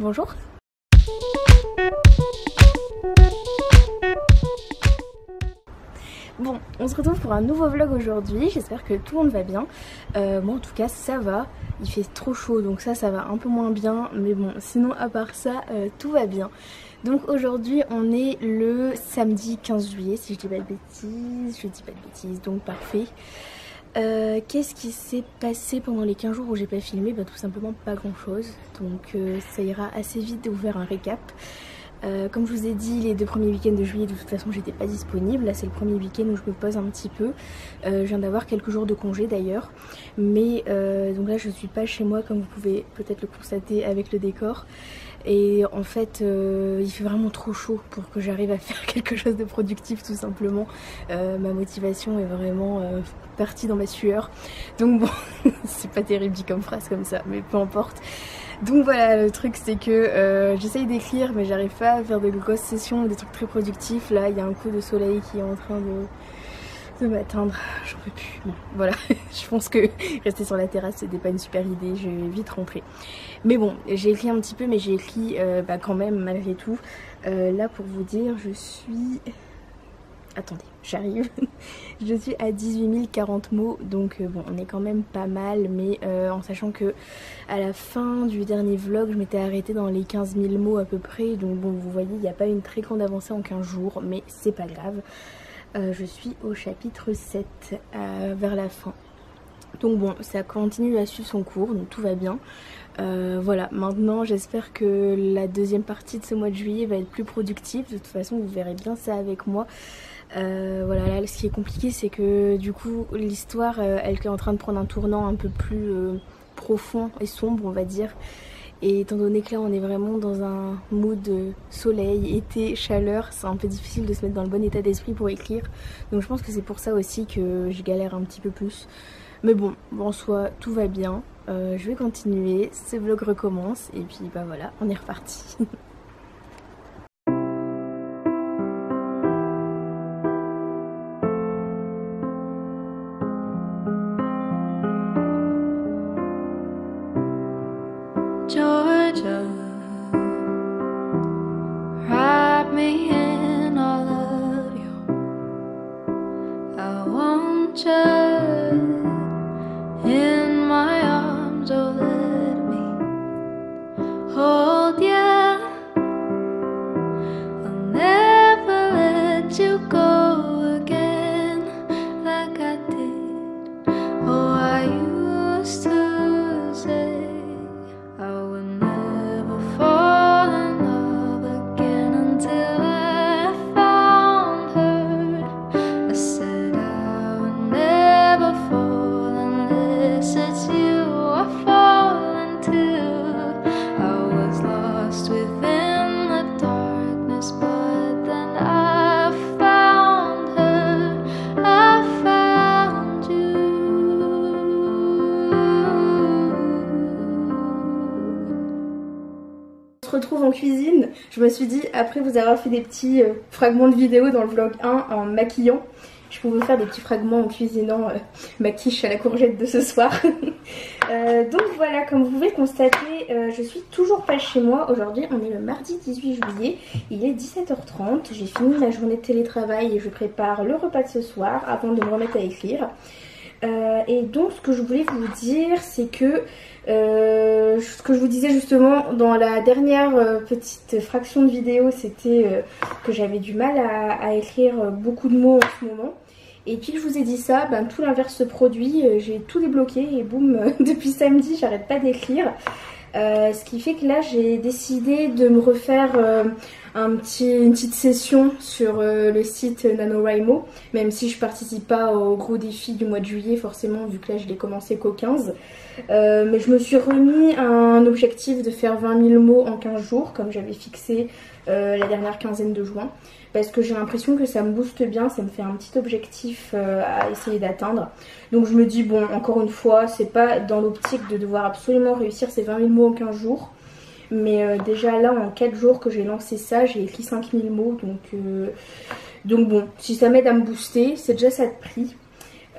Bonjour. Bon, on se retrouve pour un nouveau vlog aujourd'hui, j'espère que tout le monde va bien. Moi en tout cas ça va, il fait trop chaud donc ça va un peu moins bien, mais bon sinon à part ça tout va bien. Donc aujourd'hui on est le samedi 15 juillet si je dis pas de bêtises, donc parfait. Qu'est-ce qui s'est passé pendant les 15 jours où j'ai pas filmé? Bah tout simplement pas grand chose, donc ça ira assez vite de vous faire un récap. Comme je vous ai dit, les 2 premiers week-ends de juillet de toute façon j'étais pas disponible. Là c'est le premier week-end où je me pose un petit peu. Je viens d'avoir quelques jours de congé d'ailleurs. Mais donc là je suis pas chez moi comme vous pouvez peut-être le constater avec le décor. Et en fait il fait vraiment trop chaud pour que j'arrive à faire quelque chose de productif tout simplement. Ma motivation est vraiment partie dans ma sueur. Donc bon c'est pas terrible dit comme phrase comme ça, mais peu importe. Donc voilà, le truc c'est que j'essaye d'écrire mais j'arrive pas à faire de grosses sessions ou des trucs très productifs. Là il y a un coup de soleil qui est en train de m'atteindre, j'en peux plus. Bon voilà, je pense que rester sur la terrasse c'était pas une super idée, je vais vite rentrer. Mais bon, j'ai écrit un petit peu mais j'ai écrit quand même malgré tout. Là pour vous dire je suis... Attendez, j'arrive. Je suis à 18 040 mots, donc bon, on est quand même pas mal, mais en sachant que à la fin du dernier vlog, je m'étais arrêtée dans les 15 000 mots à peu près, donc bon, vous voyez, il n'y a pas une très grande avancée en 15 jours, mais c'est pas grave. Je suis au chapitre 7, vers la fin. Donc bon, ça continue à suivre son cours, donc tout va bien. Voilà, maintenant j'espère que la deuxième partie de ce mois de juillet va être plus productive. De toute façon, vous verrez bien ça avec moi. Voilà, là ce qui est compliqué c'est que du coup l'histoire elle est en train de prendre un tournant un peu plus profond et sombre on va dire, et étant donné que là on est vraiment dans un mood soleil, été, chaleur, c'est un peu difficile de se mettre dans le bon état d'esprit pour écrire, donc je pense que c'est pour ça aussi que je galère un petit peu plus, mais bon en soi tout va bien. Je vais continuer, ce vlog recommence et puis bah voilà, on est reparti. Georgia, wrap me in all of you. I want you in my arms, oh let me hold you. I'll never let you go again like I did. Oh, I used to say I would never fall in love again until I found her. I said I would never fall unless it's you I fall into. I was lost within the darkness, but then I found her. I found you. On se retrouve en cuisine. Je me suis dit, après vous avoir fait des petits fragments de vidéo dans le vlog 1 en maquillant, je pouvais faire des petits fragments en cuisinant ma quiche à la courgette de ce soir. Donc voilà, comme vous pouvez le constater, je suis toujours pas chez moi. Aujourd'hui on est le mardi 18 juillet, il est 17h30, j'ai fini ma journée de télétravail et je prépare le repas de ce soir avant de me remettre à écrire. Et donc ce que je voulais vous dire c'est que ce que je vous disais justement dans la dernière petite fraction de vidéo, c'était que j'avais du mal à écrire beaucoup de mots en ce moment. Et puis que je vous ai dit ça, ben, tout l'inverse se produit, j'ai tout débloqué et boum, depuis samedi j'arrête pas d'écrire. Ce qui fait que là j'ai décidé de me refaire une petite session sur le site NaNoWriMo, même si je participe pas au gros défi du mois de juillet forcément vu que là je l'ai commencé qu'au 15. Mais je me suis remis un objectif de faire 20 000 mots en 15 jours comme j'avais fixé la dernière quinzaine de juin, parce que j'ai l'impression que ça me booste bien, ça me fait un petit objectif à essayer d'atteindre. Donc je me dis bon, encore une fois, c'est pas dans l'optique de devoir absolument réussir ces 20 000 mots en 15 jours. Mais déjà là en 4 jours que j'ai lancé ça, j'ai écrit 5 000 mots. Donc bon, si ça m'aide à me booster, c'est déjà ça de prix.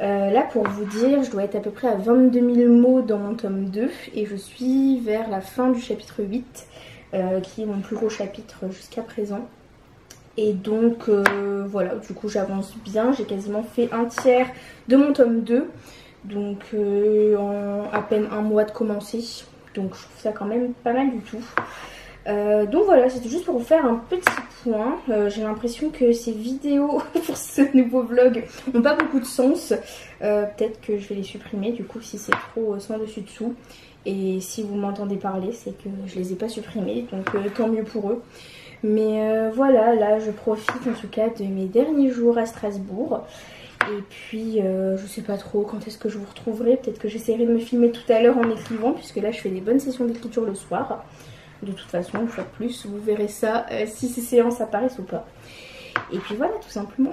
Là pour vous dire, je dois être à peu près à 22 000 mots dans mon tome 2 et je suis vers la fin du chapitre 8. qui est mon plus gros chapitre jusqu'à présent. Et donc voilà, du coup j'avance bien, j'ai quasiment fait un tiers de mon tome 2. Donc en à peine un mois de commencer, donc je trouve ça quand même pas mal du tout. Donc voilà, c'était juste pour vous faire un petit point. J'ai l'impression que ces vidéos pour ce nouveau vlog n'ont pas beaucoup de sens. Peut-être que je vais les supprimer du coup si c'est trop sans dessus dessous. Et si vous m'entendez parler, c'est que je les ai pas supprimés, donc tant mieux pour eux. Mais voilà, là je profite en tout cas de mes derniers jours à Strasbourg. Et puis je sais pas trop quand est-ce que je vous retrouverai. Peut-être que j'essaierai de me filmer tout à l'heure en écrivant, puisque là je fais des bonnes sessions d'écriture le soir. De toute façon, une fois de plus, vous verrez ça si ces séances apparaissent ou pas. Et puis voilà, tout simplement.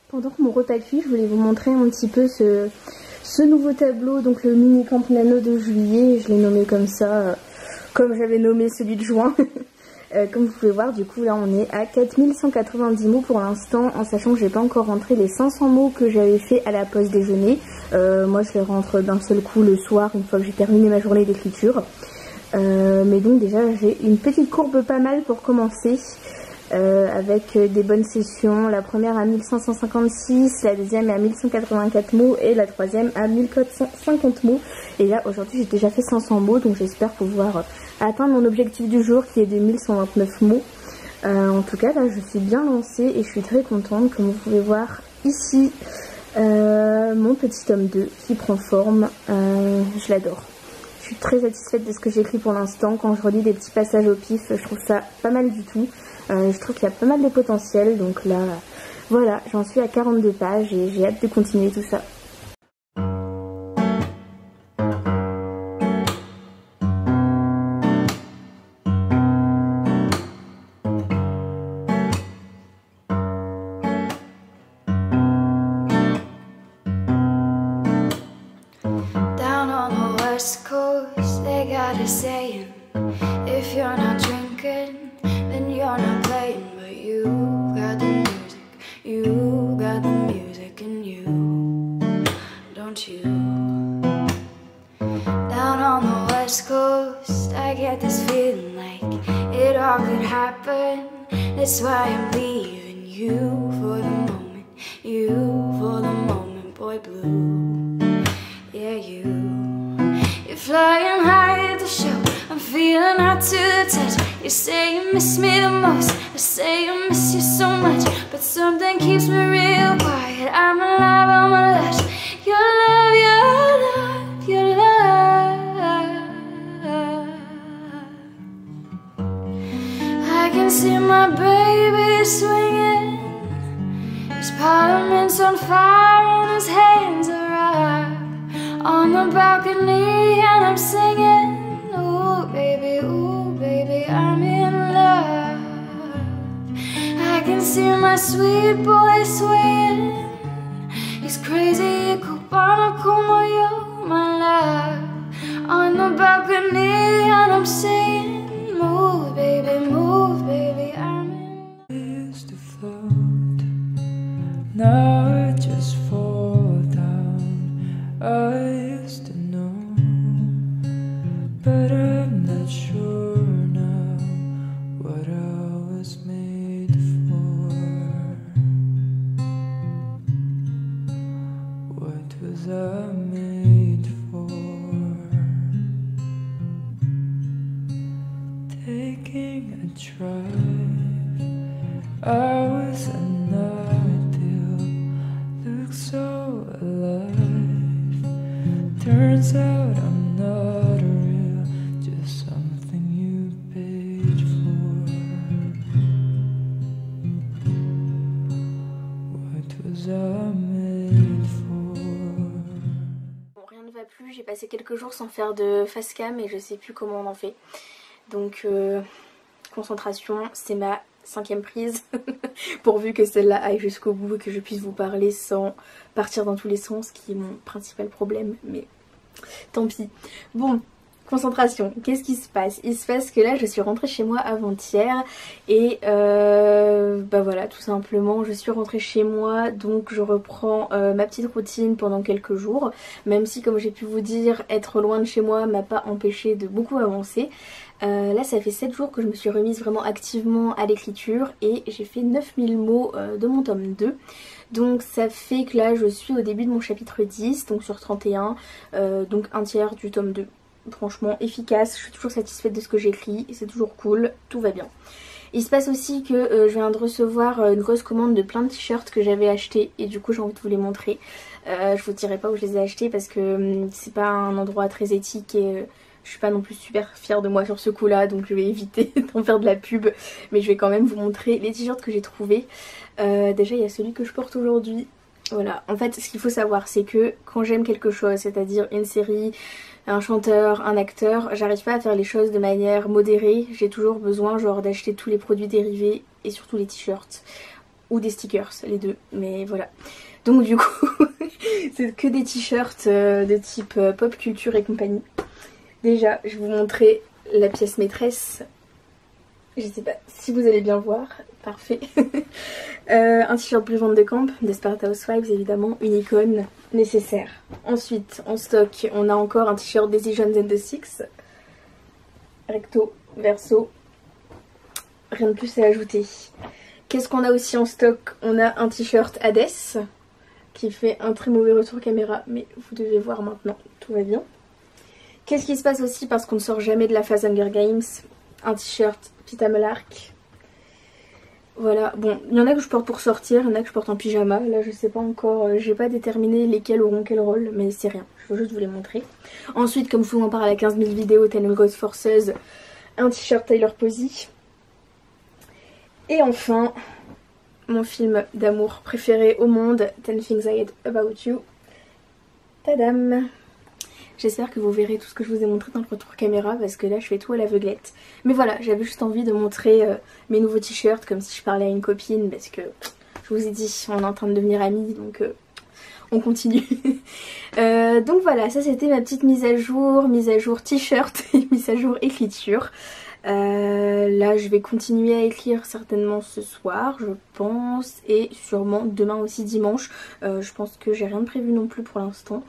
Pendant que mon repas cuit, je voulais vous montrer un petit peu ce nouveau tableau, donc le mini Camp Nano de juillet. Je l'ai nommé comme ça, comme j'avais nommé celui de juin. Comme vous pouvez voir, du coup là on est à 4190 mots pour l'instant, en sachant que j'ai pas encore rentré les 500 mots que j'avais fait à la pause déjeuner. Moi je les rentre d'un seul coup le soir, une fois que j'ai terminé ma journée d'écriture. Mais donc déjà j'ai une petite courbe pas mal pour commencer. Avec des bonnes sessions, la première à 1556, la deuxième à 1184 mots et la troisième à 1450 mots. Et là aujourd'hui j'ai déjà fait 500 mots, donc j'espère pouvoir atteindre mon objectif du jour qui est de 1129 mots. En tout cas là je suis bien lancée et je suis très contente, comme vous pouvez voir ici mon petit tome 2 qui prend forme. Je l'adore. Je suis très satisfaite de ce que j'écris pour l'instant. Quand je relis des petits passages au pif, je trouve ça pas mal du tout. Je trouve qu'il y a pas mal de potentiel, donc là, voilà, j'en suis à 42 pages et j'ai hâte de continuer tout ça. Down on the west coast, they got a saying, if you're not drinking, then you're not playing. But you got the music, you got the music in you, don't you? Down on the west coast, I get this feeling like it all could happen. That's why I'm leaving you for the moment, you for the moment, boy blue. Yeah, you're flying high at the show, I'm feeling hot to the touch. You say you miss me the most, I say I miss you so much, but something keeps me real quiet. I'm alive, I'm alive. Your love, your love, your love. I can see my baby swinging, his parliament's on fire and his hands are up on the balcony, and I'm singing, ooh baby, I'm in love. I can see my sweet boy swaying, he's crazy Cubano como yo, my love, on the balcony, and I'm saying, move baby, I'm in. I used to float, now I just fall down. I used to know, but I'm not sure now what I was made for. What was I made for? Taking a drive, I was an ideal, look so alive. Turns out I'm not real, just something you paid for. What was I made for? Bon, rien ne va plus, j'ai passé quelques jours sans faire de face cam et je sais plus comment on en fait. Donc concentration, c'est ma 5e prise. Pourvu que celle-là aille jusqu'au bout et que je puisse vous parler sans partir dans tous les sens, qui est mon principal problème, mais tant pis. Bon, concentration, qu'est-ce qui se passe? Il se passe que là je suis rentrée chez moi avant-hier et bah voilà, tout simplement je suis rentrée chez moi, donc je reprends ma petite routine pendant quelques jours, même si comme j'ai pu vous dire, être loin de chez moi m'a pas empêché de beaucoup avancer. Là ça fait 7 jours que je me suis remise vraiment activement à l'écriture et j'ai fait 9000 mots de mon tome 2. Donc ça fait que là je suis au début de mon chapitre 10, donc sur 31, donc un tiers du tome 2. Franchement efficace, je suis toujours satisfaite de ce que j'écris, c'est toujours cool, tout va bien. Il se passe aussi que je viens de recevoir une grosse commande de plein de t-shirts que j'avais achetés et du coup j'ai envie de vous les montrer. Je vous dirai pas où je les ai achetés parce que c'est pas un endroit très éthique et je suis pas non plus super fière de moi sur ce coup là, donc je vais éviter d'en faire de la pub, mais je vais quand même vous montrer les t-shirts que j'ai trouvés. Déjà il y a celui que je porte aujourd'hui. Voilà, en fait ce qu'il faut savoir c'est que quand j'aime quelque chose, c'est-à-dire une série, un chanteur, un acteur, j'arrive pas à faire les choses de manière modérée. J'ai toujours besoin genre d'acheter tous les produits dérivés et surtout les t-shirts ou des stickers, les deux, mais voilà. Donc du coup c'est que des t-shirts de type pop culture et compagnie. Déjà je vais vous montrer la pièce maîtresse. Je sais pas si vous allez bien voir, parfait. Un t-shirt Blue Van de Camp, Desperate Housewives évidemment, une icône nécessaire. Ensuite en stock on a encore un t-shirt Decisions and the Six, recto, verso, rien de plus à ajouter. Qu'est-ce qu'on a aussi en stock? On a un t-shirt Hades qui fait un très mauvais retour caméra, mais vous devez voir maintenant, tout va bien. Qu'est-ce qui se passe aussi parce qu'on ne sort jamais de la phase Hunger Games? Un t-shirt Pita Mellark. Voilà, bon, il y en a que je porte pour sortir, il y en a que je porte en pyjama. Là je sais pas encore, j'ai pas déterminé lesquels auront quel rôle, mais c'est rien, je veux juste vous les montrer. Ensuite, comme je vous en parle à 15 000 vidéos, Ten Ghost Forces, un t-shirt Tyler Posey. Et enfin, mon film d'amour préféré au monde, 10 Things I Hate About You. Tadam! J'espère que vous verrez tout ce que je vous ai montré dans le retour caméra parce que là je fais tout à l'aveuglette. Mais voilà, j'avais juste envie de montrer mes nouveaux t-shirts comme si je parlais à une copine parce que je vous ai dit, on est en train de devenir amis donc on continue. Donc voilà, ça c'était ma petite mise à jour t-shirt et mise à jour écriture. Là je vais continuer à écrire certainement ce soir je pense et sûrement demain aussi dimanche. Je pense que j'ai rien de prévu non plus pour l'instant.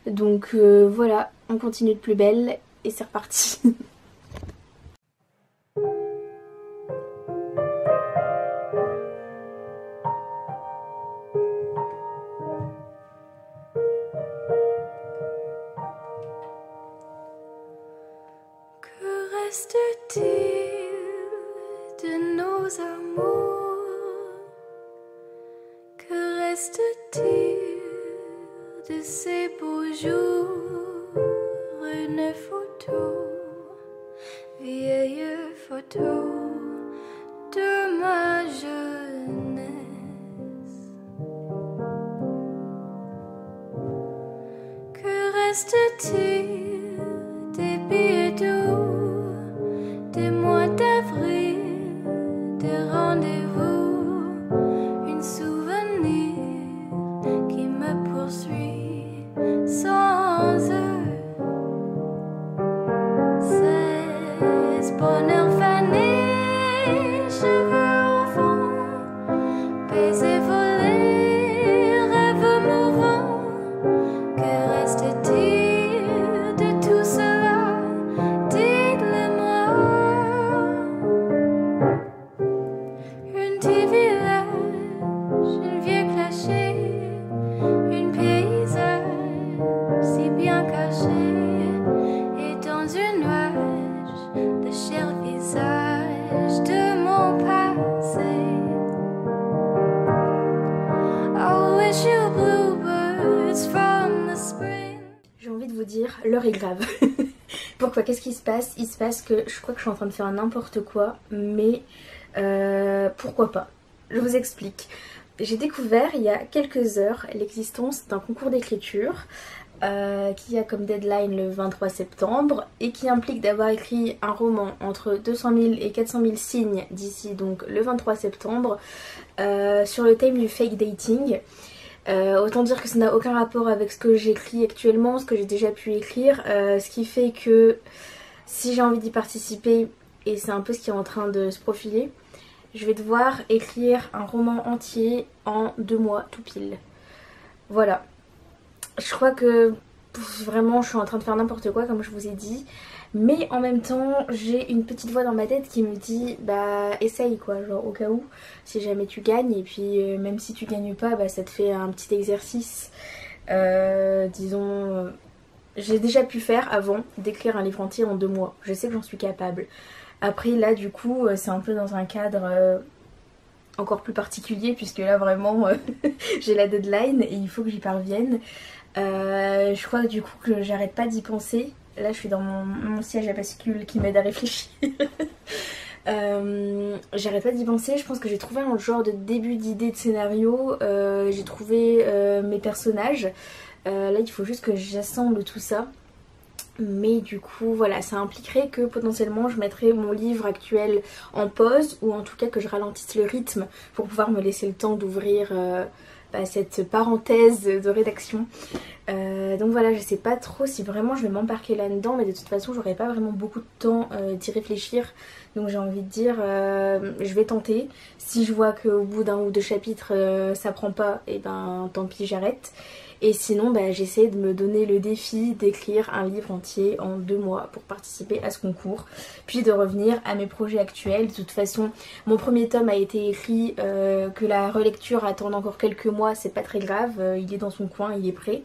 Donc voilà, on continue de plus belle et c'est reparti. Que reste-t-il de nos amours? Que reste-t-il de ces beaux jours? Une photo, vieille photo de ma jeunesse. Que reste-t-il des billets d'eau, des mois d'avril, des rendez-vous, une souvenir qui me poursuit sans eux? Bonheur fané, cheveux au vent, baisers volés, rêves mouvants. Que reste-t-il de tout cela? Dites-le-moi. Un petit village, une vieille clocher, un paysage si bien caché, et dans une nuage le cher visage de mon passé. I wish you bluebirds from the spring. J'ai envie de vous dire, l'heure est grave. Pourquoi? Qu'est-ce qui se passe? Il se passe que je crois que je suis en train de faire n'importe quoi, mais pourquoi pas? Je vous explique. J'ai découvert il y a quelques heures l'existence d'un concours d'écriture qui a comme deadline le 23 septembre et qui implique d'avoir écrit un roman entre 200 000 et 400 000 signes d'ici donc le 23 septembre sur le thème du fake dating. Autant dire que ça n'a aucun rapport avec ce que j'écris actuellement, ce que j'ai déjà pu écrire, ce qui fait que si j'ai envie d'y participer, et c'est un peu ce qui est en train de se profiler, je vais devoir écrire un roman entier en 2 mois tout pile. Voilà. Je crois que vraiment je suis en train de faire n'importe quoi comme je vous ai dit. Mais en même temps j'ai une petite voix dans ma tête qui me dit bah essaye quoi, genre au cas où si jamais tu gagnes, et puis même si tu gagnes pas bah ça te fait un petit exercice. Disons j'ai déjà pu faire avant d'écrire un livre entier en 2 mois, je sais que j'en suis capable. Après là du coup c'est un peu dans un cadre encore plus particulier puisque là vraiment j'ai la deadline et il faut que j'y parvienne. Je crois du coup que j'arrête pas d'y penser. Là je suis dans mon siège à bascule qui m'aide à réfléchir. J'arrête pas d'y penser. Je pense que j'ai trouvé un genre de début d'idée de scénario. J'ai trouvé mes personnages. Là il faut juste que j'assemble tout ça. Mais du coup voilà, ça impliquerait que potentiellement je mettrais mon livre actuel en pause, ou en tout cas que je ralentisse le rythme pour pouvoir me laisser le temps d'ouvrir cette parenthèse de rédaction. Donc voilà, je sais pas trop si vraiment je vais m'embarquer là-dedans, mais de toute façon j'aurai pas vraiment beaucoup de temps d'y réfléchir. Donc j'ai envie de dire je vais tenter. Si je vois qu'au bout d'un ou deux chapitres ça prend pas, et ben tant pis, j'arrête. Et sinon j'essaie de me donner le défi d'écrire un livre entier en 2 mois pour participer à ce concours, puis de revenir à mes projets actuels. De toute façon mon premier tome a été écrit, que la relecture attende encore quelques mois, c'est pas très grave, il est dans son coin, il est prêt.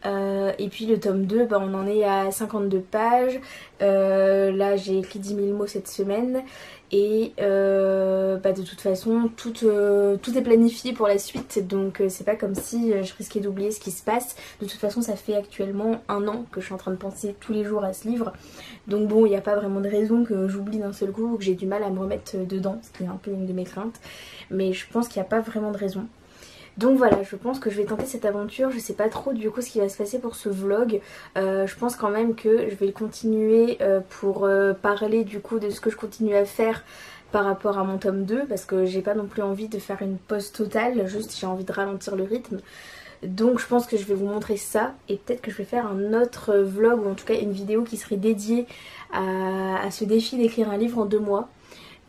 Et puis le tome 2 on en est à 52 pages. Là j'ai écrit 10 000 mots cette semaine. Et de toute façon tout est planifié pour la suite. Donc c'est pas comme si je risquais d'oublier ce qui se passe. De toute façon ça fait actuellement 1 an que je suis en train de penser tous les jours à ce livre. Donc bon, il n'y a pas vraiment de raison que j'oublie d'un seul coup ou que j'ai du mal à me remettre dedans, ce qui est un peu une de mes craintes. Mais je pense qu'il n'y a pas vraiment de raison. Donc voilà, je pense que je vais tenter cette aventure. Je sais pas trop du coup ce qui va se passer pour ce vlog. Je pense quand même que je vais le continuer pour parler du coup de ce que je continue à faire par rapport à mon tome 2. Parce que j'ai pas non plus envie de faire une pause totale, juste j'ai envie de ralentir le rythme. Donc je pense que je vais vous montrer ça, et peut-être que je vais faire un autre vlog, ou en tout cas une vidéo qui serait dédiée à ce défi d'écrire un livre en 2 mois.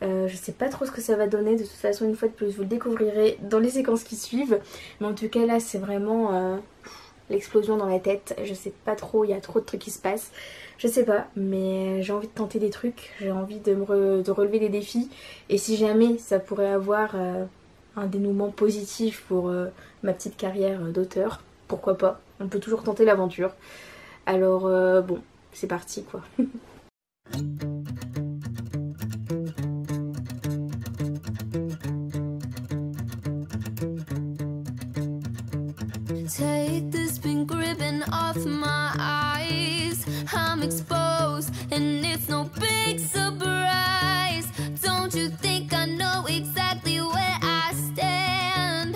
Je sais pas trop ce que ça va donner, de toute façon une fois de plus vous le découvrirez dans les séquences qui suivent. Mais en tout cas là c'est vraiment l'explosion dans la tête, je sais pas trop, il y a trop de trucs qui se passent. Je sais pas, mais j'ai envie de tenter des trucs, j'ai envie de relever des défis. Et si jamais ça pourrait avoir un dénouement positif pour ma petite carrière d'auteur, pourquoi pas, on peut toujours tenter l'aventure. Alors bon, c'est parti quoi. Take this pink ribbon off my eyes. I'm exposed and it's no big surprise. Don't you think I know exactly where I stand?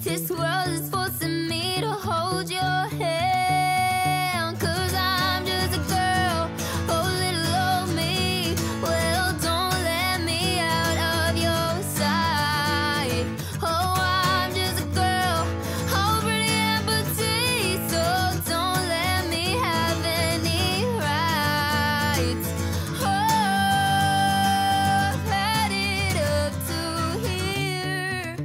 This world is forcing me to hold your hand. 'Cause I'm just a girl, oh little old me. Well, don't let me out of your sight. Oh, I'm just a girl, oh pretty and petite. So don't let me have any rights. Oh, I've had it up to here.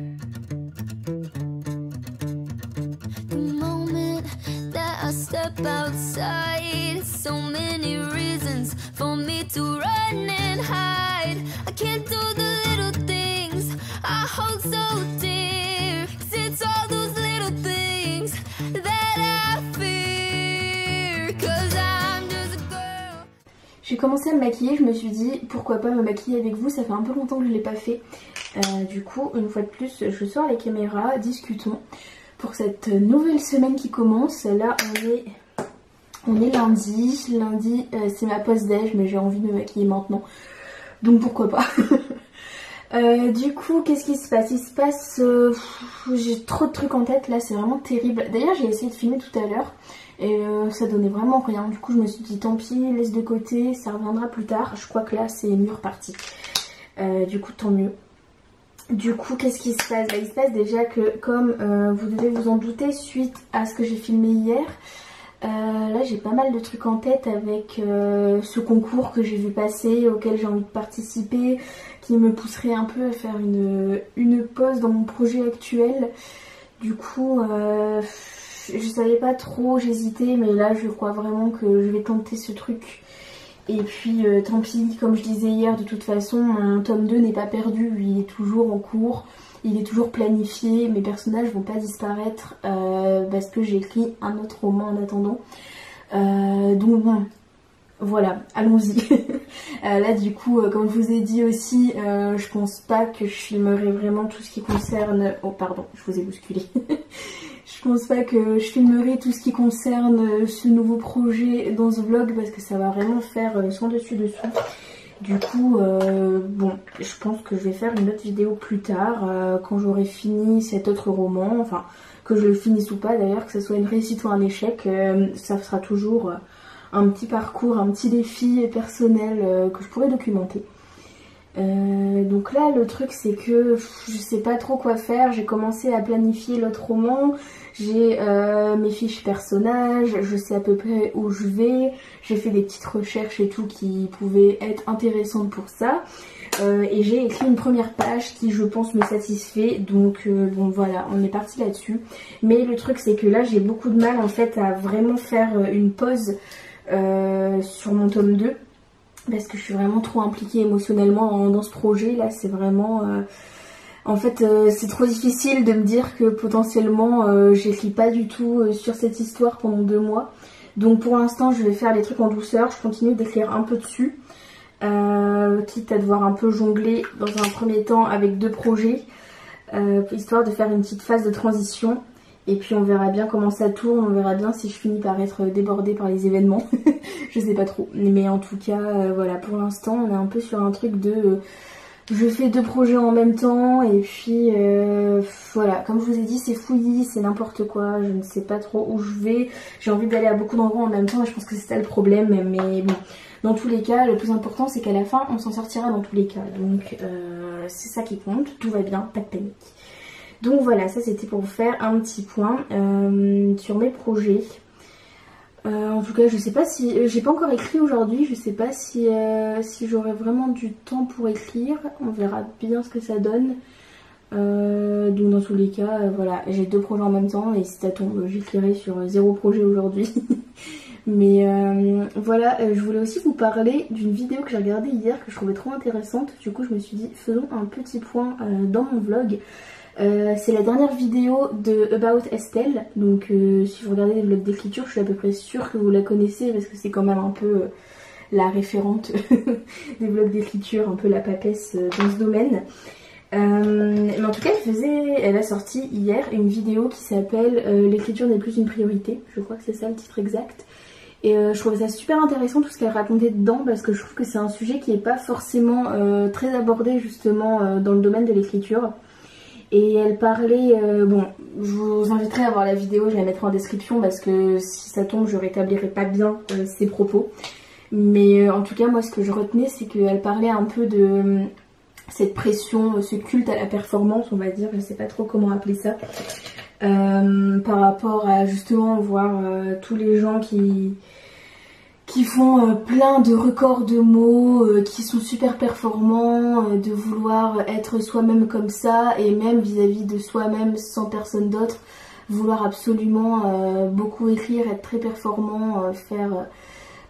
The moment that I step outside, so many reasons for me to run and hide. I can't do the little things I hold so dear, 'cause it's all those little things that I fear. 'Cause I'm just a girl. J'ai commencé à me maquiller, je me suis dit pourquoi pas me maquiller avec vous, ça fait un peu longtemps que je l'ai pas fait. Du coup une fois de plus je sors la caméra, discutons pour cette nouvelle semaine qui commence. Là on est lundi, c'est ma pause déj, mais j'ai envie de me maquiller maintenant, donc pourquoi pas. Du coup qu'est-ce qui se passe? Il se passe j'ai trop de trucs en tête là, c'est vraiment terrible. D'ailleurs j'ai essayé de filmer tout à l'heure et ça donnait vraiment rien. Du coup je me suis dit tant pis, laisse de côté, ça reviendra plus tard. Je crois que là c'est mieux reparti, du coup tant mieux. Du coup, qu'est-ce qui se passe? Il se passe déjà que, comme vous devez vous en douter, suite à ce que j'ai filmé hier, là j'ai pas mal de trucs en tête avec ce concours que j'ai vu passer, auquel j'ai envie de participer, qui me pousserait un peu à faire une pause dans mon projet actuel. Du coup, je savais pas trop, j'hésitais, mais là je crois vraiment que je vais tenter ce truc. Et puis tant pis, comme je disais hier, de toute façon mon tome 2 n'est pas perdu, il est toujours en cours, il est toujours planifié, mes personnages vont pas disparaître parce que j'ai écrit un autre roman en attendant. Donc bon, voilà, allons-y. Là du coup, comme je vous ai dit aussi, je pense pas que je filmerai vraiment tout ce qui concerne... Oh pardon, je vous ai bousculé. Je pense pas que je filmerai tout ce qui concerne ce nouveau projet dans ce vlog parce que ça va vraiment faire sans dessus dessous. Du coup, bon, je pense que je vais faire une autre vidéo plus tard quand j'aurai fini cet autre roman. Enfin, que je le finisse ou pas d'ailleurs, que ce soit une réussite ou un échec, ça sera toujours un petit parcours, un petit défi personnel que je pourrais documenter. Donc là le truc c'est que je sais pas trop quoi faire, j'ai commencé à planifier l'autre roman, j'ai mes fiches personnages, je sais à peu près où je vais, j'ai fait des petites recherches et tout qui pouvaient être intéressantes pour ça, et j'ai écrit une première page qui je pense me satisfait, donc bon voilà, on est parti là-dessus. Mais le truc c'est que là j'ai beaucoup de mal en fait à vraiment faire une pause sur mon tome 2. Parce que je suis vraiment trop impliquée émotionnellement dans ce projet là, c'est vraiment... En fait c'est trop difficile de me dire que potentiellement j'écris pas du tout sur cette histoire pendant 2 mois. Donc pour l'instant je vais faire les trucs en douceur, je continue d'écrire un peu dessus. Quitte à devoir un peu jongler dans un premier temps avec 2 projets. Histoire de faire une petite phase de transition. Et puis on verra bien comment ça tourne, on verra bien si je finis par être débordée par les événements. Je sais pas trop. Mais en tout cas, voilà, pour l'instant on est un peu sur un truc de... je fais 2 projets en même temps et puis voilà, comme je vous ai dit c'est fouillis, c'est n'importe quoi, je ne sais pas trop où je vais. J'ai envie d'aller à beaucoup d'endroits en même temps et je pense que c'est ça le problème. Mais bon, dans tous les cas, le plus important c'est qu'à la fin on s'en sortira dans tous les cas. Donc c'est ça qui compte, tout va bien, pas de panique. Donc voilà, ça c'était pour vous faire un petit point sur mes projets. En tout cas, je sais pas si... j'ai pas encore écrit aujourd'hui, je sais pas si j'aurai vraiment du temps pour écrire. On verra bien ce que ça donne. Donc dans tous les cas, voilà, j'ai 2 projets en même temps et si ça tombe, j'écrirai sur 0 projet aujourd'hui. Mais voilà, je voulais aussi vous parler d'une vidéo que j'ai regardée hier que je trouvais trop intéressante. Du coup, je me suis dit, faisons un petit point dans mon vlog. C'est la dernière vidéo de About Estelle, donc si vous regardez les vlogs d'écriture, je suis à peu près sûre que vous la connaissez parce que c'est quand même un peu la référente des vlogs d'écriture, un peu la papesse dans ce domaine. Mais en tout cas elle a sorti hier une vidéo qui s'appelle l'écriture n'est plus une priorité, je crois que c'est ça le titre exact. Et je trouvais ça super intéressant tout ce qu'elle racontait dedans parce que je trouve que c'est un sujet qui n'est pas forcément très abordé justement dans le domaine de l'écriture. Et elle parlait, bon, je vous inviterai à voir la vidéo, je la mettrai en description parce que si ça tombe, je rétablirai pas bien ses propos. Mais en tout cas, moi, ce que je retenais, c'est qu'elle parlait un peu de cette pression, ce culte à la performance, on va dire, je sais pas trop comment appeler ça, par rapport à justement voir tous les gens qui font plein de records de mots, qui sont super performants, de vouloir être soi-même comme ça, et même vis-à-vis de soi-même sans personne d'autre, vouloir absolument beaucoup écrire, être très performant, faire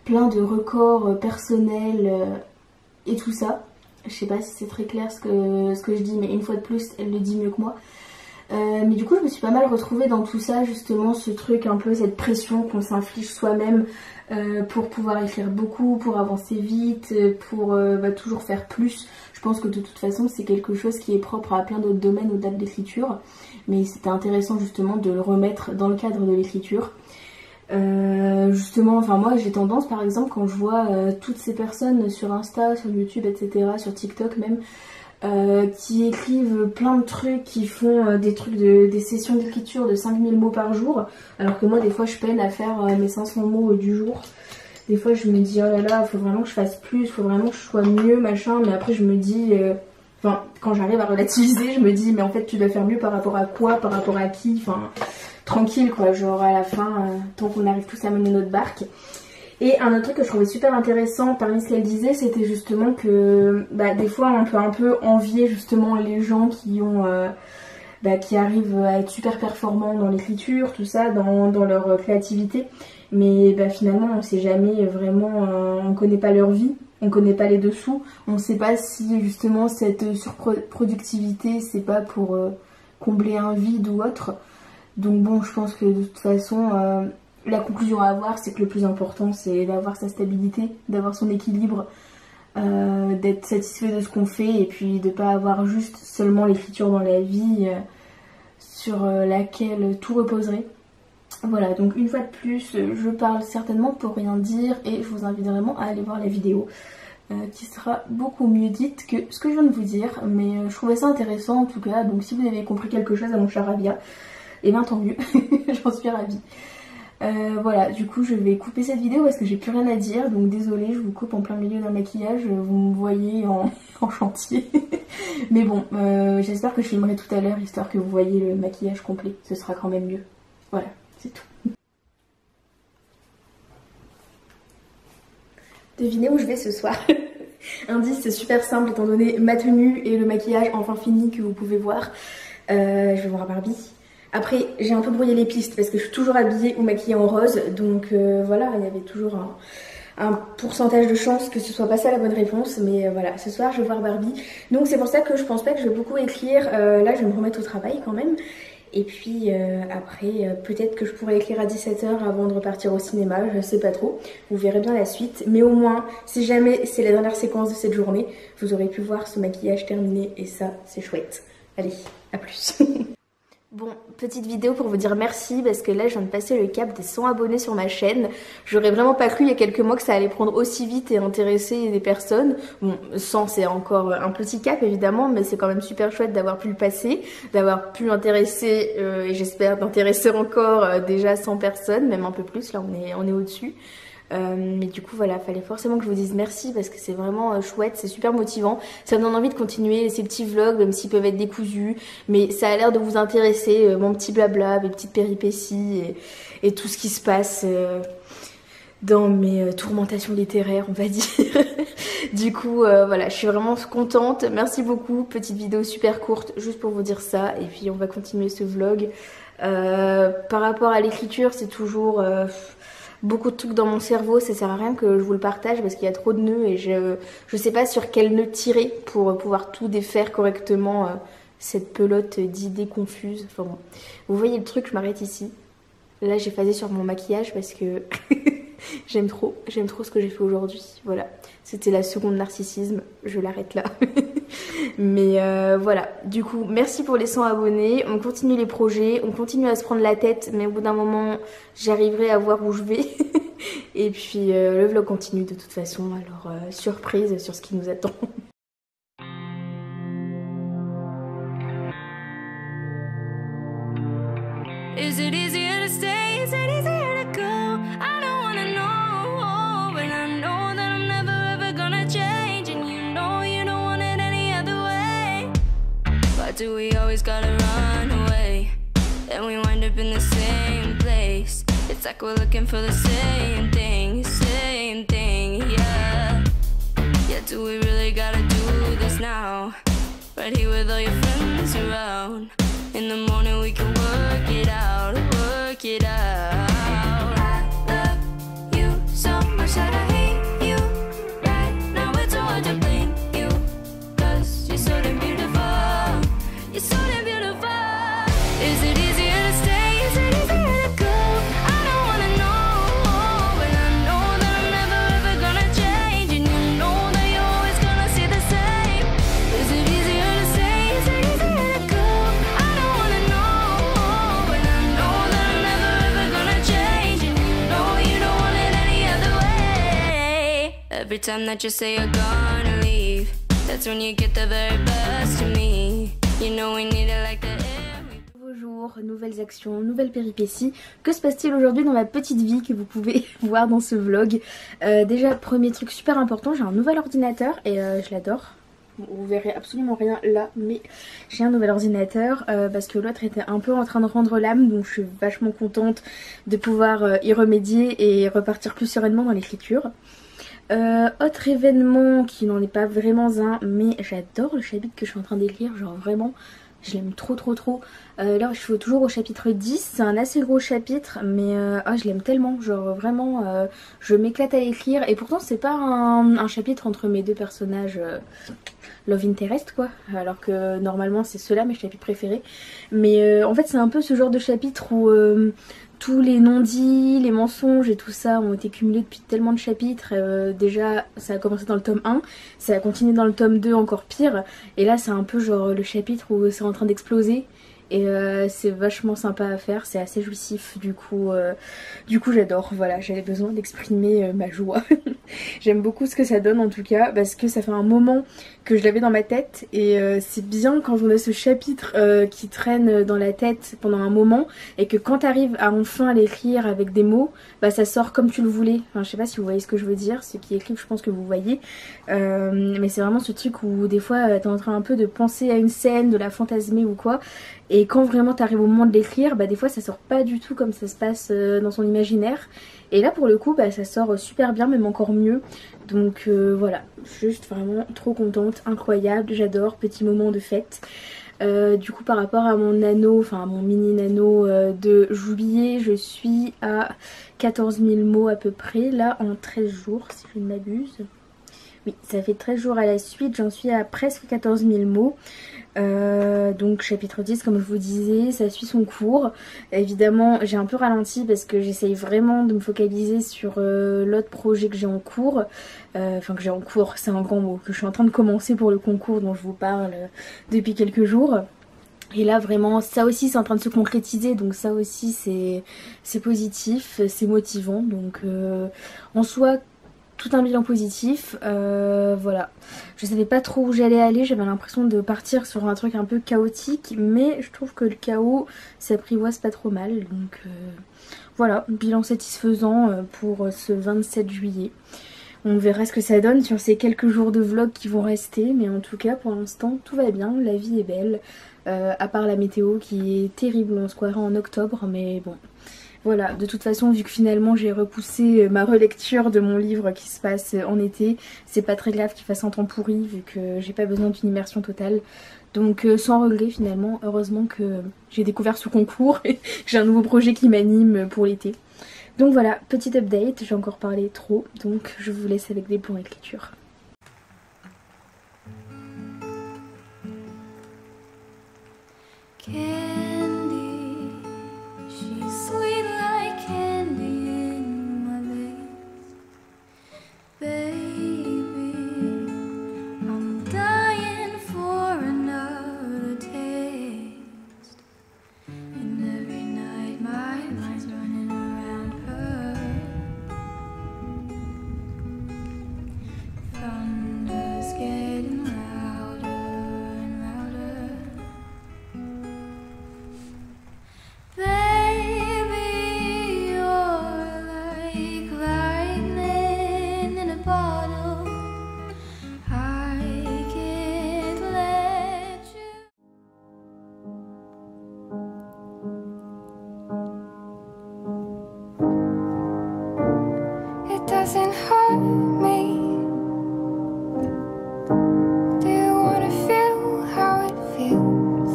plein de records personnels et tout ça. Je sais pas si c'est très clair ce que je dis, mais une fois de plus, elle le dit mieux que moi. Mais du coup, je me suis pas mal retrouvée dans tout ça, justement, ce truc, un peu cette pression qu'on s'inflige soi-même pour pouvoir écrire beaucoup, pour avancer vite, pour toujours faire plus. Je pense que de toute façon, c'est quelque chose qui est propre à plein d'autres domaines au-delà de l'écriture. Mais c'était intéressant justement de le remettre dans le cadre de l'écriture. Justement, enfin moi j'ai tendance par exemple quand je vois toutes ces personnes sur Insta, sur YouTube, etc., sur TikTok même, qui écrivent plein de trucs, qui font des sessions d'écriture de 5000 mots par jour, alors que moi des fois je peine à faire mes 500 mots du jour. Des fois je me dis oh là là, faut vraiment que je fasse plus, faut vraiment que je sois mieux, machin, mais après je me dis Enfin, quand j'arrive à relativiser, je me dis mais en fait tu dois faire mieux par rapport à quoi, par rapport à qui, enfin tranquille quoi, genre à la fin, tant qu'on arrive tous à mener notre barque. Et un autre truc que je trouvais super intéressant parmi ce qu'elle disait, c'était justement que des fois on peut un peu envier justement les gens qui ont qui arrivent à être super performants dans l'écriture, tout ça, dans leur créativité. Mais finalement on sait jamais vraiment, on connaît pas leur vie, on connaît pas les dessous, on sait pas si justement cette surproductivité c'est pas pour combler un vide ou autre. Donc bon, je pense que de toute façon la conclusion à avoir, c'est que le plus important c'est d'avoir sa stabilité, d'avoir son équilibre, d'être satisfait de ce qu'on fait et puis de pas avoir juste seulement l'écriture dans la vie sur laquelle tout reposerait. Voilà, donc une fois de plus, je parle certainement pour rien dire et je vous invite vraiment à aller voir la vidéo qui sera beaucoup mieux dite que ce que je viens de vous dire. Mais je trouvais ça intéressant en tout cas, donc si vous avez compris quelque chose à mon cher Rabia, et bien tant mieux, j'en suis ravie. Voilà, du coup je vais couper cette vidéo parce que j'ai plus rien à dire, donc désolée, je vous coupe en plein milieu d'un maquillage, vous me voyez en chantier. Mais bon, j'espère que je filmerai tout à l'heure histoire que vous voyez le maquillage complet, ce sera quand même mieux. Voilà, c'est tout. Devinez où je vais ce soir. Indice, c'est super simple étant donné ma tenue et le maquillage enfin fini que vous pouvez voir. Je vais voir Barbie. Après, j'ai un peu brouillé les pistes parce que je suis toujours habillée ou maquillée en rose. Donc voilà, il y avait toujours un pourcentage de chance que ce soit pas ça la bonne réponse. Mais voilà, ce soir je vais voir Barbie. Donc c'est pour ça que je pense pas que je vais beaucoup écrire. Là, je vais me remettre au travail quand même. Et puis après, peut-être que je pourrais écrire à 17 h avant de repartir au cinéma, je sais pas trop. Vous verrez bien la suite. Mais au moins, si jamais c'est la dernière séquence de cette journée, vous aurez pu voir ce maquillage terminé et ça, c'est chouette. Allez, à plus. Bon, petite vidéo pour vous dire merci parce que là je viens de passer le cap des 100 abonnés sur ma chaîne. J'aurais vraiment pas cru il y a quelques mois que ça allait prendre aussi vite et intéresser des personnes. Bon, 100 c'est encore un petit cap évidemment, mais c'est quand même super chouette d'avoir pu le passer, d'avoir pu intéresser et j'espère d'intéresser encore déjà 100 personnes, même un peu plus, là on est au-dessus. Mais du coup voilà, fallait forcément que je vous dise merci parce que c'est vraiment chouette, c'est super motivant, ça me donne envie de continuer ces petits vlogs même s'ils peuvent être décousus, mais ça a l'air de vous intéresser, mon petit blabla, mes petites péripéties et tout ce qui se passe dans mes tourmentations littéraires on va dire. Du coup voilà, je suis vraiment contente, merci beaucoup, petite vidéo super courte juste pour vous dire ça et puis on va continuer ce vlog. Par rapport à l'écriture c'est toujours... beaucoup de trucs dans mon cerveau, ça sert à rien que je vous le partage parce qu'il y a trop de nœuds et je sais pas sur quel nœud tirer pour pouvoir tout défaire correctement, cette pelote d'idées confuses. Enfin bon, vous voyez le truc, je m'arrête ici. Là j'ai phasé sur mon maquillage parce que j'aime trop ce que j'ai fait aujourd'hui. Voilà, c'était la seconde narcissisme, je l'arrête là. Mais voilà, du coup merci pour les 100 abonnés, on continue les projets, on continue à se prendre la tête, mais au bout d'un moment j'arriverai à voir où je vais. Et puis le vlog continue de toute façon, alors surprise sur ce qui nous attend. Is it easier to stay? Is it easier to go? I don't wanna know, but I know that I'm never ever gonna change, and you know you don't want it any other way. Why do we always gotta run away? Then we wind up in the same place. It's like we're looking for the same thing, yeah. Yeah, do we really gotta do this now? Right here with all your friends around. In the morning we can work it out, work it out. I love you so much that I hate you. Right now it's so hard to blame you, 'cause you're so damn beautiful, you're so damn beautiful. Is it easier to stay? Is it easier to go? I don't wanna know, but I know that I'm never ever gonna change, and you know that you're always gonna stay the same. Is it easier to stay? Is it easier to go? I don't wanna know, but I know that I'm never ever gonna change, and you know you don't want it any other way. Every time that you say you're gonna leave, that's when you get the very best of me. You know we need it like the air. Nouveau jour, nouvelles actions, nouvelles péripéties. Que se passe-t-il aujourd'hui dans ma petite vie que vous pouvez voir dans ce vlog? Déjà, premier truc super important, j'ai un nouvel ordinateur et je l'adore. Bon, vous verrez absolument rien là, mais j'ai un nouvel ordinateur parce que l'autre était un peu en train de rendre l'âme, donc je suis vachement contente de pouvoir y remédier et repartir plus sereinement dans l'écriture. Autre événement qui n'en est pas vraiment un, mais j'adore le chapitre que je suis en train d'écrire, genre vraiment je l'aime trop. Là je suis toujours au chapitre 10, c'est un assez gros chapitre, mais je l'aime tellement, genre vraiment je m'éclate à l'écrire. Et pourtant c'est pas un chapitre entre mes deux personnages love interest quoi, alors que normalement c'est ceux-là mes chapitres préférés. Mais en fait c'est un peu ce genre de chapitre où tous les non-dits, les mensonges et tout ça ont été cumulés depuis tellement de chapitres. Déjà ça a commencé dans le tome 1, ça a continué dans le tome 2 encore pire. Et là c'est un peu genre le chapitre où c'est en train d'exploser. Et c'est vachement sympa à faire, c'est assez jouissif, du coup j'adore. Voilà, j'avais besoin d'exprimer ma joie. J'aime beaucoup ce que ça donne en tout cas, parce que ça fait un moment que je l'avais dans ma tête. Et c'est bien quand on a ce chapitre qui traîne dans la tête pendant un moment, et que quand t'arrives à enfin l'écrire avec des mots, bah ça sort comme tu le voulais. Enfin je sais pas si vous voyez ce que je veux dire, ceux qui écrivent je pense que vous voyez. Mais c'est vraiment ce truc où des fois t'es en train un peu de penser à une scène, de la fantasmer ou quoi. Et quand vraiment t'arrives au moment de l'écrire, bah des fois ça sort pas du tout comme ça se passe dans son imaginaire. Et là pour le coup bah ça sort super bien, même encore mieux. Donc voilà, juste vraiment trop contente, incroyable, j'adore, petit moment de fête. Du coup par rapport à mon nano, enfin à mon mini nano de juillet, je suis à 14 000 mots à peu près, là en 13 jours si je ne m'abuse. Oui, ça fait 13 jours à la suite, j'en suis à presque 14 000 mots. Donc chapitre 10 comme je vous disais, ça suit son cours. Évidemment j'ai un peu ralenti parce que j'essaye vraiment de me focaliser sur l'autre projet que j'ai en cours. Enfin que j'ai en cours, c'est un grand mot, que je suis en train de commencer pour le concours dont je vous parle depuis quelques jours. Et là vraiment ça aussi c'est en train de se concrétiser, donc ça aussi c'est positif, c'est motivant. Donc en soi tout un bilan positif, voilà. Je savais pas trop où j'allais aller, j'avais l'impression de partir sur un truc un peu chaotique, mais je trouve que le chaos s'apprivoise pas trop mal, donc voilà, bilan satisfaisant pour ce 27 juillet. On verra ce que ça donne sur ces quelques jours de vlog qui vont rester, mais en tout cas pour l'instant tout va bien, la vie est belle, à part la météo qui est terrible, on se croirait en octobre, mais bon. Voilà, de toute façon vu que finalement j'ai repoussé ma relecture de mon livre qui se passe en été, c'est pas très grave qu'il fasse un temps pourri vu que j'ai pas besoin d'une immersion totale. Donc sans regret finalement, heureusement que j'ai découvert ce concours et que j'ai un nouveau projet qui m'anime pour l'été. Donc voilà, petit update, j'ai encore parlé trop, donc je vous laisse avec des plans d'écriture. Sweet like candy in my veins, baby. I'm dying for another taste, and every night my mind's running around her. Thunder's getting louder and louder. Doesn't hurt me. Do you wanna feel how it feels?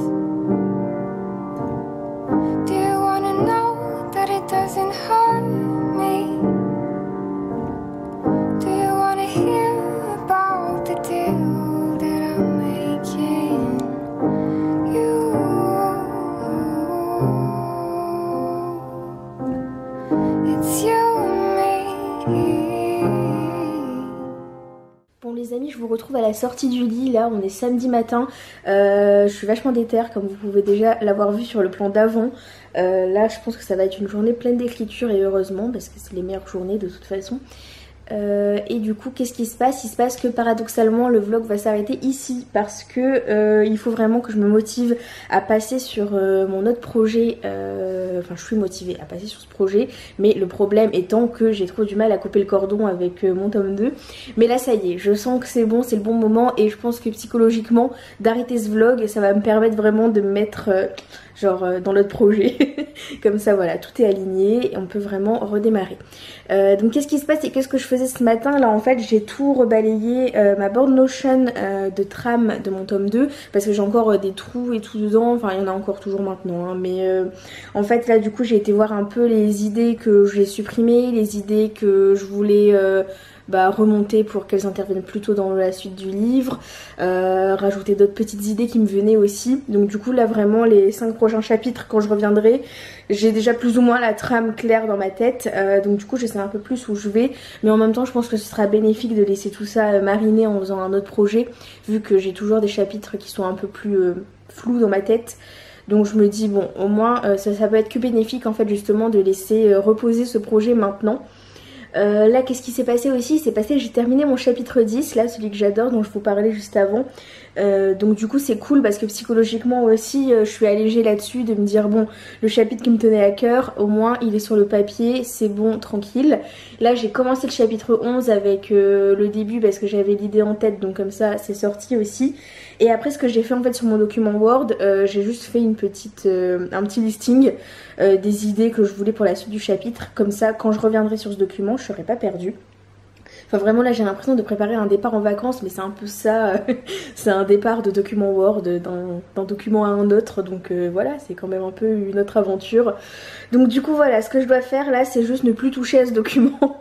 Do you wanna know that it doesn't hurt me? Do you wanna hear about the deal that I'm making? You, it's you. Bon les amis, je vous retrouve à la sortie du lit, là on est samedi matin, je suis vachement déter comme vous pouvez déjà l'avoir vu sur le plan d'avant. Là je pense que ça va être une journée pleine d'écriture et heureusement parce que c'est les meilleures journées de toute façon. Et du coup qu'est-ce qui se passe? Il se passe que paradoxalement le vlog va s'arrêter ici parce que il faut vraiment que je me motive à passer sur mon autre projet. Enfin je suis motivée à passer sur ce projet, mais le problème étant que j'ai trop du mal à couper le cordon avec mon tome 2. Mais là ça y est, je sens que c'est bon, c'est le bon moment, et je pense que psychologiquement d'arrêter ce vlog ça va me permettre vraiment de me mettre dans l'autre projet. Comme ça voilà, tout est aligné et on peut vraiment redémarrer. Donc qu'est-ce qui se passe et qu'est-ce que je faisais ce matin? Là en fait j'ai tout rebalayé ma board Notion de trame de mon tome 2 parce que j'ai encore des trous et tout dedans, enfin il y en a encore toujours maintenant hein, mais en fait là du coup j'ai été voir un peu les idées que j'ai supprimées, les idées que je voulais remonter pour qu'elles interviennent plus tôt dans la suite du livre, rajouter d'autres petites idées qui me venaient aussi. Donc du coup là vraiment les 5 prochains chapitres quand je reviendrai, j'ai déjà plus ou moins la trame claire dans ma tête, donc du coup je sais un peu plus où je vais, mais en même temps je pense que ce sera bénéfique de laisser tout ça mariner en faisant un autre projet, vu que j'ai toujours des chapitres qui sont un peu plus flous dans ma tête. Donc je me dis bon au moins ça peut être que bénéfique en fait justement de laisser reposer ce projet maintenant. Là qu'est-ce qui s'est passé aussi? C'est passé, j'ai terminé mon chapitre 10 là, celui que j'adore dont je vous parlais juste avant. Donc du coup c'est cool parce que psychologiquement aussi je suis allégée là-dessus, de me dire bon le chapitre qui me tenait à cœur au moins il est sur le papier, c'est bon, tranquille. Là j'ai commencé le chapitre 11 avec le début parce que j'avais l'idée en tête, donc comme ça c'est sorti aussi. Et après ce que j'ai fait en fait sur mon document Word, j'ai juste fait un petit listing des idées que je voulais pour la suite du chapitre. Comme ça quand je reviendrai sur ce document je serai pas perdue. Enfin vraiment là j'ai l'impression de préparer un départ en vacances, mais c'est un peu ça, c'est un départ de document Word d'un document à un autre, donc voilà c'est quand même un peu une autre aventure. Donc du coup voilà, ce que je dois faire là c'est juste ne plus toucher à ce document.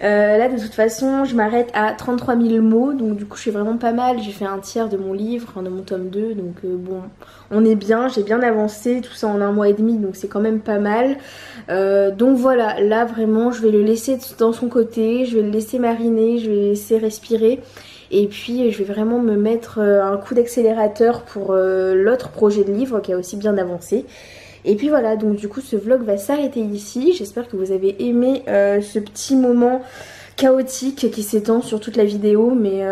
Là de toute façon je m'arrête à 33 000 mots, donc du coup je suis vraiment pas mal, j'ai fait un tiers de mon livre, enfin de mon tome 2, donc bon on est bien, j'ai bien avancé, tout ça en 1 mois et demi, donc c'est quand même pas mal. Donc voilà, là vraiment je vais le laisser dans son côté, je vais le laisser mariner, je vais le laisser respirer. Et puis je vais vraiment me mettre un coup d'accélérateur pour l'autre projet de livre qui a aussi bien avancé. Et puis voilà, donc du coup ce vlog va s'arrêter ici. J'espère que vous avez aimé ce petit moment chaotique qui s'étend sur toute la vidéo, mais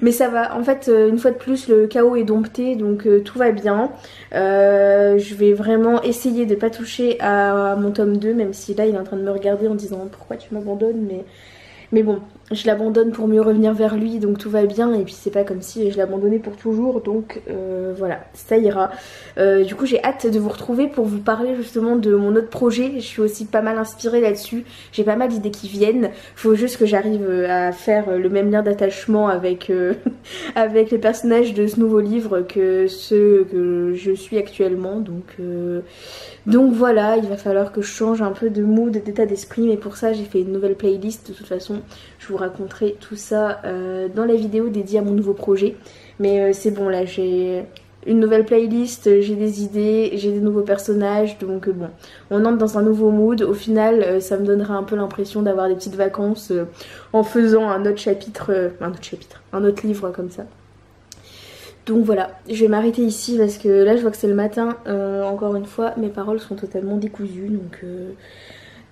mais ça va, en fait une fois de plus le chaos est dompté, donc tout va bien. Je vais vraiment essayer de pas toucher à mon tome 2, même si là il est en train de me regarder en disant pourquoi tu m'abandonnes, mais bon, je l'abandonne pour mieux revenir vers lui, donc tout va bien. Et puis c'est pas comme si je l'abandonnais pour toujours, donc voilà, ça ira. Du coup j'ai hâte de vous retrouver pour vous parler justement de mon autre projet. Je suis aussi pas mal inspirée là-dessus, j'ai pas mal d'idées qui viennent. Faut juste que j'arrive à faire le même lien d'attachement avec, avec les personnages de ce nouveau livre que ceux que je suis actuellement, donc voilà, il va falloir que je change un peu de mood, d'état d'esprit, mais pour ça j'ai fait une nouvelle playlist. De toute façon je vous raconterai tout ça dans la vidéo dédiée à mon nouveau projet. Mais c'est bon, là j'ai une nouvelle playlist, j'ai des idées, j'ai des nouveaux personnages, donc bon, on entre dans un nouveau mood. Au final ça me donnera un peu l'impression d'avoir des petites vacances en faisant un autre livre comme ça. Donc voilà, je vais m'arrêter ici parce que là je vois que c'est le matin, encore une fois mes paroles sont totalement décousues,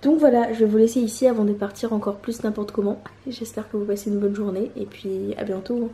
donc voilà, je vais vous laisser ici avant de partir encore plus n'importe comment. J'espère que vous passez une bonne journée et puis à bientôt.